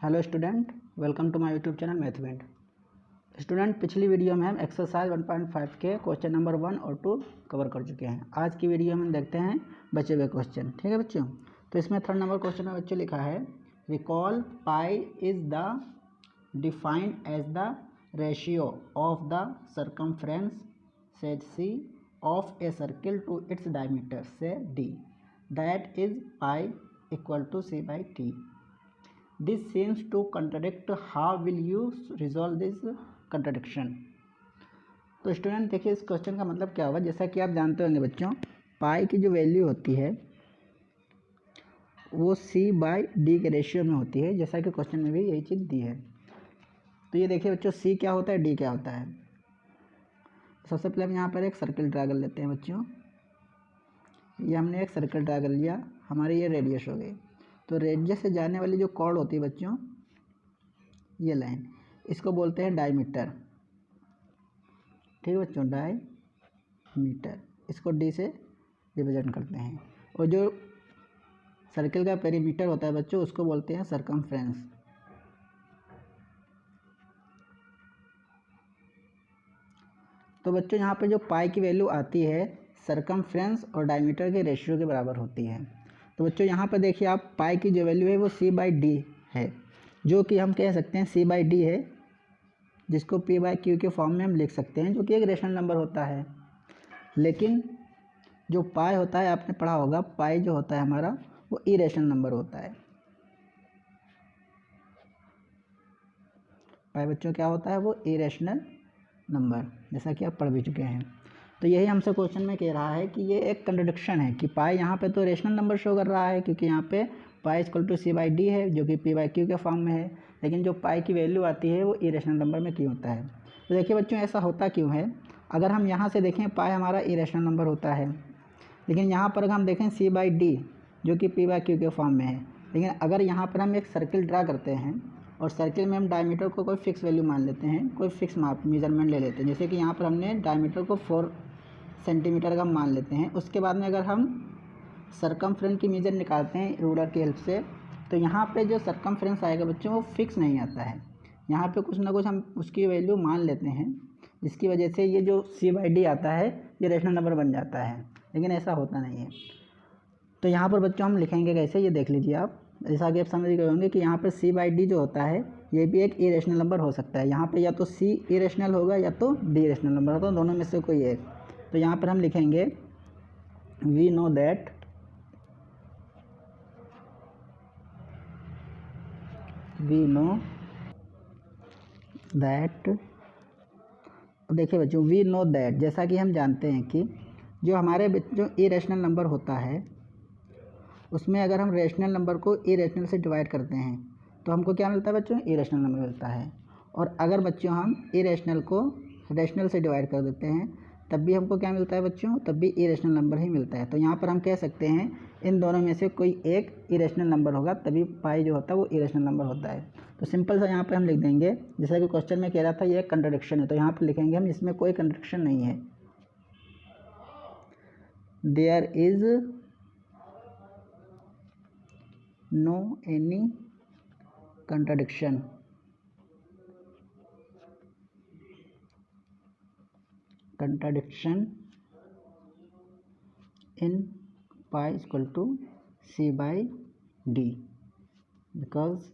Hello student, welcome to my YouTube channel मैथमेंट। Student, पिछली video में हम एक्सरसाइज 1.5 के क्वेश्चन नंबर 1 और 2 कवर कर चुके हैं। आज की वीडियो में देखते हैं बचे हुए क्वेश्चन। ठीक है बच्चों, तो इसमें 3rd नंबर क्वेश्चन में बच्चों लिखा है recall pi is the defined as the ratio of the circumference says C of a circle to its diameter say D that is pi equal to C by T. This seems to contradict. How will you resolve this contradiction? तो student देखिए, इस question का मतलब क्या होगा। जैसा कि आप जानते होंगे बच्चों, पाई की जो वैल्यू होती है वो सी बाई डी के रेशियो में होती है, जैसा कि क्वेश्चन में भी यही चीज़ दी है। तो ये देखिए बच्चों, सी क्या होता है, डी क्या होता है। सबसे पहले हम यहाँ पर एक सर्किल ड्रा कर लेते हैं बच्चों। ये हमने एक सर्किल ड्रा कर लिया, हमारी ये रेडियस हो गई। तो रेडियस से जाने वाली जो कॉर्ड होती है बच्चों, ये लाइन, इसको बोलते हैं डायमीटर। ठीक है बच्चों, डायमीटर, इसको डी से रिप्रेजेंट करते हैं। और जो सर्किल का पेरीमीटर होता है बच्चों, उसको बोलते हैं सर्कमफ्रेंस। तो बच्चों यहाँ पे जो पाई की वैल्यू आती है सर्कमफ्रेंस और डायमीटर के रेशियो के बराबर होती है। तो बच्चों यहाँ पर देखिए, आप पाई की जो वैल्यू है वो सी बाई डी है, जो कि हम कह सकते हैं सी बाई डी है, जिसको पी बाई क्यू के फॉर्म में हम लिख सकते हैं, जो कि एक रेशनल नंबर होता है। लेकिन जो पाई होता है, आपने पढ़ा होगा, पाई जो होता है हमारा वो इरेशनल नंबर होता है। पाई बच्चों क्या होता है, वो इरेशनल नंबर, जैसा कि आप पढ़ भी चुके हैं। तो यही हमसे क्वेश्चन में कह रहा है कि ये एक कंट्रडिक्शन है कि पाई यहाँ पे तो रेशनल नंबर शो कर रहा है, क्योंकि यहाँ पे pi equal to C by D है, जो कि पी बाई क्यू के फॉर्म में है। लेकिन जो पाई की वैल्यू आती है वो इरेशनल नंबर में क्यों होता है। तो देखिए बच्चों, ऐसा होता क्यों है। अगर हम यहाँ से देखें, पाई हमारा इरेशनल नंबर होता है, लेकिन यहाँ पर अगर हम देखें सी बाई डी, जो कि पी बाई क्यू के फॉर्म में है। लेकिन अगर यहाँ पर हम एक सर्किल ड्रा करते हैं और सर्किल में हम डायमीटर को कोई फिक्स वैल्यू मान लेते हैं, कोई फिक्स माप मेजरमेंट ले लेते हैं, जैसे कि यहाँ पर हमने डायमीटर को 4 सेंटीमीटर का मान लेते हैं। उसके बाद में अगर हम सर्कमफ्रेंस की मेजर निकालते हैं रूलर की हेल्प से, तो यहाँ पे जो सर्कमफ्रेंस आएगा बच्चों वो फिक्स नहीं आता है। यहाँ पे कुछ ना कुछ हम उसकी वैल्यू मान लेते हैं, जिसकी वजह से ये जो सी बाई डी आता है ये रेशनल नंबर बन जाता है, लेकिन ऐसा होता नहीं है। तो यहाँ पर बच्चों हम लिखेंगे कैसे, ये देख लीजिए आप। जैसा कि आप समझ गए होंगे कि यहाँ पर सी बाई डी जो होता है ये भी एक इरेशनल नंबर हो सकता है। यहाँ पे या तो सी इरेशनल होगा या तो डी इरेशनल नंबर होगा, दोनों में से कोई एक। तो यहाँ पर हम लिखेंगे वी नो दैट देखिए बच्चों, वी नो दैट, जैसा कि हम जानते हैं कि जो हमारे जो इरेशनल नंबर होता है उसमें अगर हम रेशनल नंबर को इरेशनल से डिवाइड करते हैं तो हमको क्या मिलता है बच्चों, इरेशनल नंबर मिलता है। और अगर बच्चों हम इरेशनल को रेशनल से डिवाइड कर देते हैं तब भी हमको क्या मिलता है बच्चों, तब भी इरेशनल नंबर ही मिलता है। तो यहाँ पर हम कह सकते हैं इन दोनों में से कोई एक इरेशनल नंबर होगा, तभी पाई जो होता है वो इरेशनल नंबर होता है। तो सिंपल सा यहाँ पर हम लिख देंगे, जैसा कि क्वेश्चन में कह रहा था ये एक कंट्रडिक्शन है, तो यहाँ पर लिखेंगे हम इसमें कोई कंट्रडिक्शन नहीं है। There is no any contradiction in pi is equal to c by d, because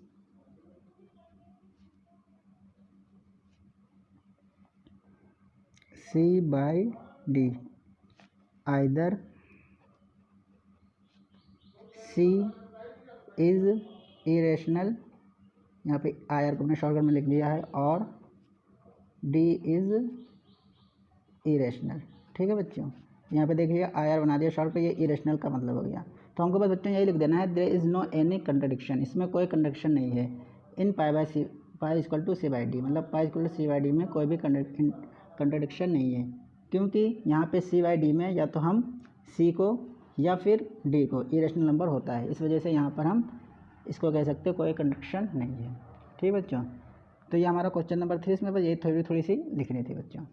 c by d either c is irrational, यहाँ पे आई आर को हमने शॉर्टकट में लिख लिया है, और d is irrational। ठीक है बच्चों, यहाँ पे देखिए आई आर बना दिया शॉर्टकट, ये इरेशनल का मतलब हो गया। तो हमको बस बच्चों यही लिख देना है, there is no any contradiction, इसमें कोई कंट्रडिक्शन नहीं है। इन pi by C, pi equal to C by D, मतलब pi equal to C by D में कोई भी कंट्रडिक्शन नहीं है, क्योंकि यहाँ पे सी बाई डी में या तो हम सी को या फिर डी को इरेशनल नंबर होता है, इस वजह से यहाँ पर हम इसको कह सकते कोई कंट्रडिक्शन नहीं है। ठीक है बच्चों, तो ये हमारा क्वेश्चन नंबर 3, इसमें बस यही थोड़ी सी लिखनी थी बच्चों।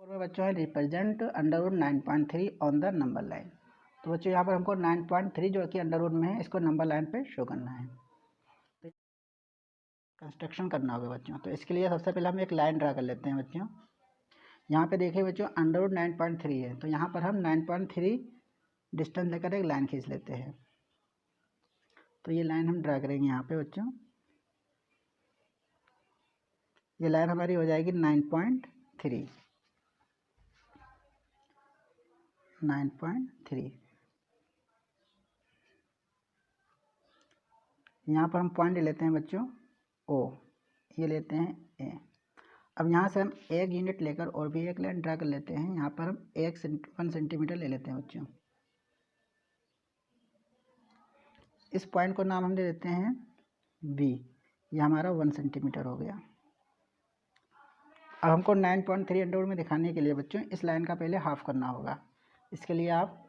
और बच्चों है represent under root 9.3 on the number line. तो बच्चों यहाँ पर हमको 9.3 जो कि अंडर रूट में है इसको नंबर लाइन पे शो करना है, तो कंस्ट्रक्शन करना होगा बच्चों। तो इसके लिए सबसे पहले हम एक लाइन ड्रा कर लेते हैं बच्चों। यहाँ पे देखिए बच्चों अंडर रूट 9.3 है, तो यहाँ पर हम 9.3 डिस्टेंस लेकर एक लाइन खींच लेते हैं। तो ये लाइन हम ड्रा करेंगे यहाँ पे बच्चों। ये लाइन हमारी हो जाएगी 9.3। यहाँ पर हम पॉइंट लेते हैं बच्चों ओ, ये लेते हैं ए। अब यहाँ से हम 1 यूनिट लेकर और भी एक लाइन ड्रा कर लेते हैं। यहाँ पर हम 1 सेंटीमीटर ले लेते हैं बच्चों। इस पॉइंट को नाम हम दे देते हैं बी, ये हमारा 1 सेंटीमीटर हो गया। अब हमको 9.3 अंडर रूट में दिखाने के लिए बच्चों इस लाइन का पहले हाफ करना होगा। इसके लिए आप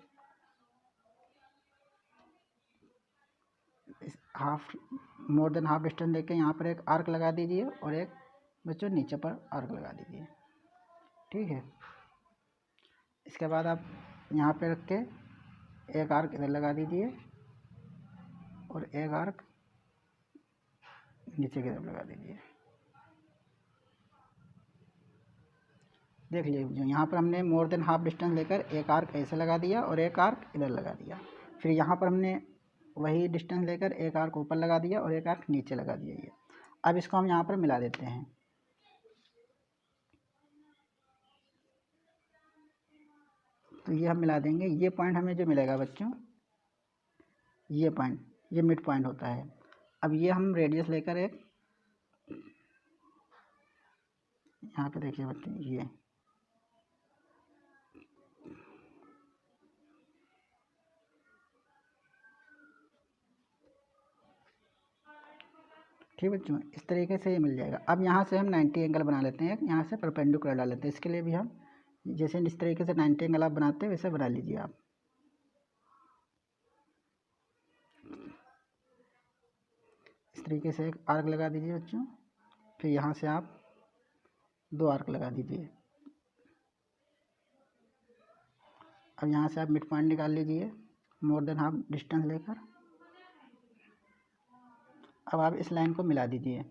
half more than half distance लेके यहाँ पर एक आर्क लगा दीजिए और एक बच्चों नीचे पर आर्क लगा दीजिए, ठीक है। इसके बाद आप यहाँ पे रख के एक आर्क इधर लगा दीजिए और एक आर्क नीचे की तरफ लगा दीजिए। देख लीजिए यहाँ पर हमने मोर देन हाफ डिस्टेंस लेकर एक आर्क ऐसे लगा दिया और एक आर्क इधर लगा दिया। फिर यहाँ पर हमने वही डिस्टेंस लेकर एक आर्क ऊपर लगा दिया और एक आर्क नीचे लगा दिया। ये अब इसको हम यहाँ पर मिला देते हैं। तो ये हम मिला देंगे। ये पॉइंट हमें जो मिलेगा बच्चों, ये पॉइंट, ये मिड पॉइंट होता है। अब ये हम रेडियस लेकर एक यहाँ पे देखिए बच्चों, ये ठीक बच्चों, इस तरीके से ये मिल जाएगा। अब यहाँ से हम 90 एंगल बना लेते हैं, यहाँ से परपेंडिकुलर डाल लेते हैं। इसके लिए भी हम जैसे इस तरीके से 90 एंगल आप बनाते हैं वैसे बना लीजिए आप। इस तरीके से एक आर्क लगा दीजिए बच्चों। फिर यहाँ से आप 2 आर्क लगा दीजिए। अब यहाँ से आप मिड पॉइंट निकाल लीजिए मोर देन हाफ डिस्टेंस लेकर। अब आप इस लाइन को मिला दीजिए।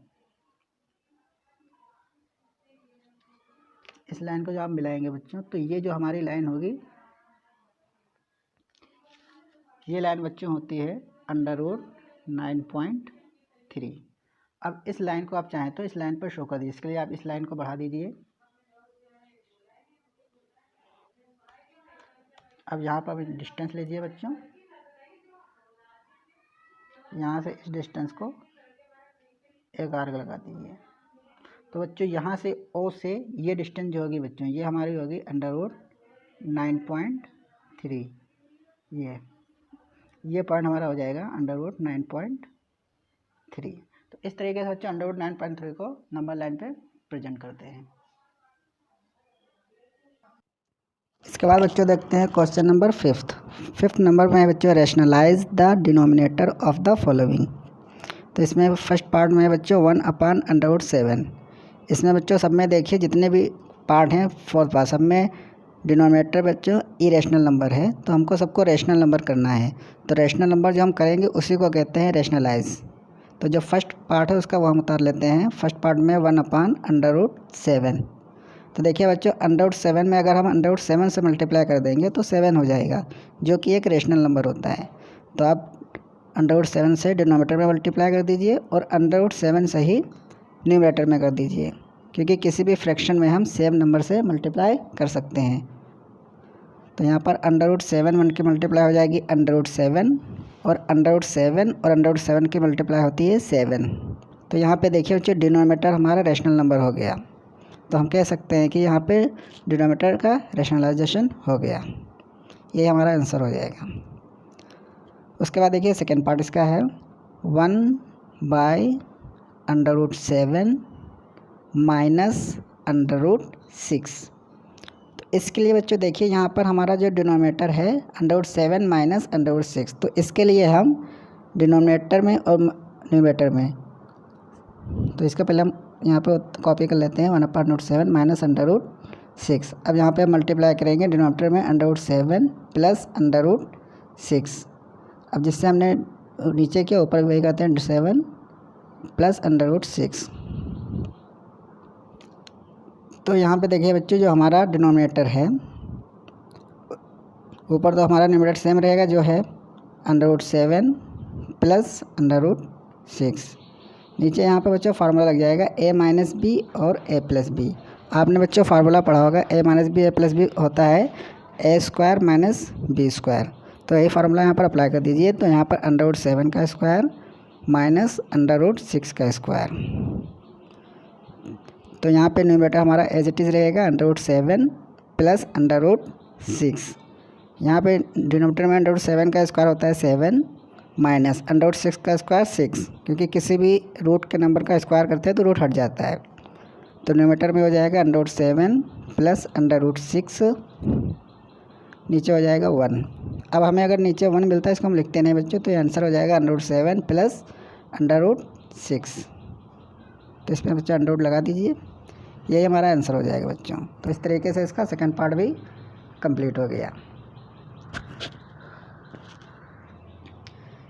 इस लाइन को जब आप मिलाएंगे बच्चों तो ये जो हमारी लाइन होगी, ये लाइन बच्चों होती है अंडर रूट 9.3। अब इस लाइन को आप चाहें तो इस लाइन पर शो कर दीजिए। इसके लिए आप इस लाइन को बढ़ा दीजिए। अब यहाँ पर डिस्टेंस लीजिए बच्चों, यहाँ से इस डिस्टेंस को एक आर्क लगा दीजिए। तो बच्चों यहाँ से ओ से ये डिस्टेंस जो होगी बच्चों, ये हमारी होगी अंडर रूट 9.3। ये पॉइंट हमारा हो जाएगा अंडर रूट 9.3। तो इस तरीके से बच्चों अंडर रूट 9.3 को नंबर लाइन पे प्रेजेंट करते हैं। इसके बाद बच्चों देखते हैं क्वेश्चन नंबर 5th नंबर में है बच्चों rationalise the denominator of the following. तो इसमें फर्स्ट पार्ट में है बच्चों 1/√7। इसमें बच्चों सब में देखिए जितने भी पार्ट हैं 4th पार्ट, सब में डिनोमिनेटर बच्चों इरेशनल नंबर है। तो हमको सबको रेशनल नंबर करना है। तो रेशनल नंबर जो हम करेंगे उसी को कहते हैं रैशनलाइज। तो जो फर्स्ट पार्ट है उसका वो हम उतार लेते हैं। फर्स्ट पार्ट में 1/√7। तो देखिए बच्चों √7 में अगर हम √7 से मल्टीप्लाई कर देंगे तो 7 हो जाएगा, जो कि एक रेशनल नंबर होता है। तो आप √7 से डिनोमिनेटर में मल्टीप्लाई कर दीजिए और √7 से ही न्यूमरेटर में कर दीजिए, क्योंकि किसी भी फ्रैक्शन में हम सेम नंबर से मल्टीप्लाई कर सकते हैं। तो यहाँ पर √7 1 की मल्टीप्लाई हो जाएगी √7 और √7 की मल्टीप्लाई होती है 7। तो यहाँ पे देखिए बच्चों डिनोमिनेटर हमारा रेशनल नंबर हो गया। तो हम कह सकते हैं कि यहाँ पे डिनोमिनेटर का रैशनलाइजेशन हो गया। ये हमारा आंसर हो जाएगा। उसके बाद देखिए सेकेंड पार्ट इसका है 1/√7 -√6। तो इसके लिए बच्चों देखिए यहाँ पर हमारा जो डिनोमिनेटर है √7 -√6। तो इसके लिए हम डिनोमिनेटर में और न्यूमरेटर में, तो इसका पहले हम यहाँ पे कॉपी कर लेते हैं 1/√7 -√6। अब यहाँ पे मल्टीप्लाई करेंगे डिनोमिनेटर में √7 प्लस 6। अब जिससे हमने नीचे किया ऊपर वही करते हैं 7 प्लस √6। तो यहाँ पे देखिए बच्चों जो हमारा डिनोमिनेटर है, ऊपर तो हमारा न्यूमरेटर सेम रहेगा जो है √7 प्लस √6। नीचे यहाँ पे बच्चों फार्मूला लग जाएगा a - b और a+b। आपने बच्चों फार्मूला पढ़ा होगा a - b a+b होता है a² - b²। तो यही फार्मूला यहाँ पर अप्लाई कर दीजिए। तो यहाँ पर √7 का स्क्वायर माइनस √6 का स्क्वायर। तो यहाँ पे न्यूमरेटर हमारा एज इट इज़ रहेगा √7 प्लस √6। यहाँ पे डिनोमिनेटर में √7 का स्क्वायर होता है 7 माइनस √6 का स्क्वायर 6, क्योंकि किसी भी रूट के नंबर का स्क्वायर करते हैं तो रूट हट जाता है। तो न्यूमरेटर में हो जाएगा √7 प्लस √6, नीचे हो जाएगा 1। अब हमें अगर नीचे 1 मिलता है, इसको हम लिखते नहीं बच्चों, तो ये आंसर हो जाएगा √7 प्लस √6। तो इसमें बच्चों अंडर रूट लगा दीजिए, यही हमारा आंसर हो जाएगा बच्चों। तो इस तरीके से इसका सेकंड पार्ट भी कंप्लीट हो गया।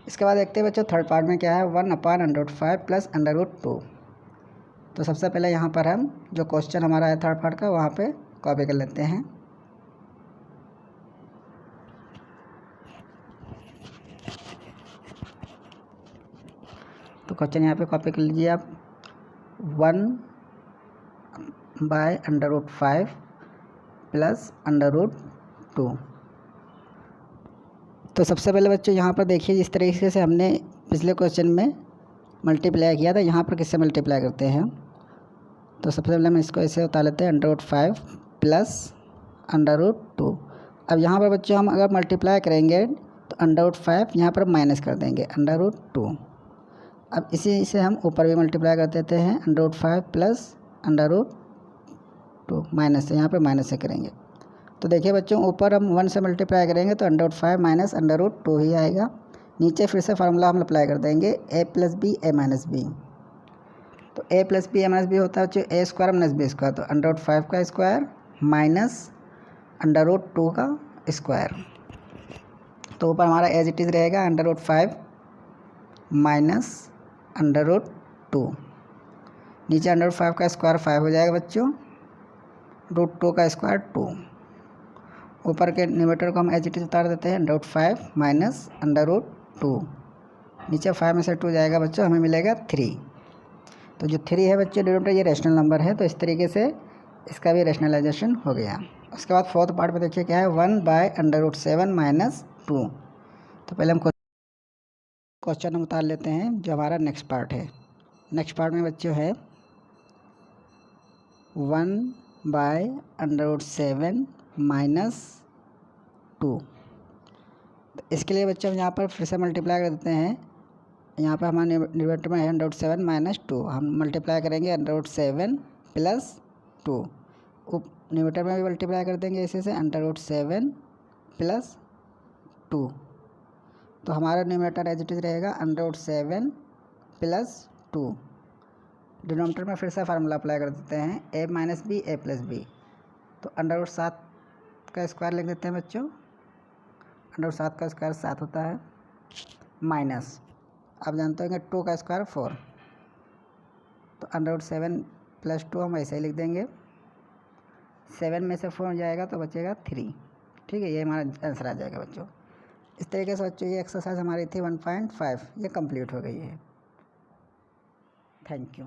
इसके बाद देखते हैं बच्चों थर्ड पार्ट में क्या है, 1/√5 प्लस √2। तो सबसे पहले यहाँ पर हम जो क्वेश्चन हमारा है थर्ड पार्ट का वहाँ पे कॉपी कर लेते हैं। तो क्वेश्चन यहाँ पे कॉपी कर लीजिए आप, 1/√5 प्लस √2। तो सबसे पहले बच्चों यहाँ पर देखिए जिस तरीके से हमने पिछले क्वेश्चन में मल्टीप्लाई किया था, यहाँ पर किससे मल्टीप्लाई करते हैं। तो सबसे पहले हम इसको ऐसे उतार लेते हैं √5 प्लस √2। अब यहाँ पर बच्चों हम अगर मल्टीप्लाई करेंगे तो √5 यहाँ पर माइनस कर देंगे √2। अब इसी से हम ऊपर भी मल्टीप्लाई कर देते हैं √5 प्लस √2 माइनस से, यहाँ पर माइनस से करेंगे। तो देखिए बच्चों ऊपर हम 1 से मल्टीप्लाई करेंगे तो √5 माइनस √2 ही आएगा। नीचे फिर से फार्मूला हम अप्लाई कर देंगे a+b a-b। तो a+b a-b होता है बच्चों a² - b²। तो √5 का स्क्वायर माइनस √2 का स्क्वायर। तो ऊपर हमारा एज इट इज़ रहेगा √5 माइनस √2। नीचे √5 का स्क्वायर 5 हो जाएगा बच्चों, √2 का स्क्वायर 2। ऊपर के न्यूमरेटर को हम एज इट इज़ उतार देते हैं √5 माइनस √2। नीचे 5 में से 2 जाएगा बच्चों, हमें मिलेगा 3। तो जो 3 है बच्चों डिनोमिनेटर ये रैशनल नंबर है, तो इस तरीके से इसका भी रैशनलाइजेशन हो गया। उसके बाद फोर्थ पार्ट में देखिए क्या है, 1/√7 माइनस 2। तो पहले हम क्वेश्चन उतार लेते हैं जो हमारा नेक्स्ट पार्ट है। नेक्स्ट पार्ट में बच्चों है 1/√7 माइनस 2। तो इसके लिए बच्चों हम यहाँ पर फिर से मल्टीप्लाई कर देते हैं। यहाँ पर हमारे न्यूमरेटर में है √7 माइनस 2, हम मल्टीप्लाई करेंगे √7 प्लस 2। न्यूमरेटर में भी मल्टीप्लाई कर देंगे इसी से √7 प्लस 2। तो हमारा न्यूमरेटर एज इट इज़ रहेगा √7 प्लस 2। डिनोमिनेटर में फिर से फार्मूला अप्लाई कर देते हैं a - b a+b। तो √7 का स्क्वायर लिख देते हैं बच्चों, √7 का स्क्वायर 7 होता है, माइनस आप जानते होंगे 2 का स्क्वायर 4। तो √7 प्लस 2 हम ऐसे ही लिख देंगे, 7 में से 4 जाएगा तो बचेगा 3। ठीक है, ये हमारा आंसर आ जाएगा बच्चों। इस तरीके से बच्चों ये एक्सरसाइज हमारी थी 1.5, ये कंप्लीट हो गई है। Thank you.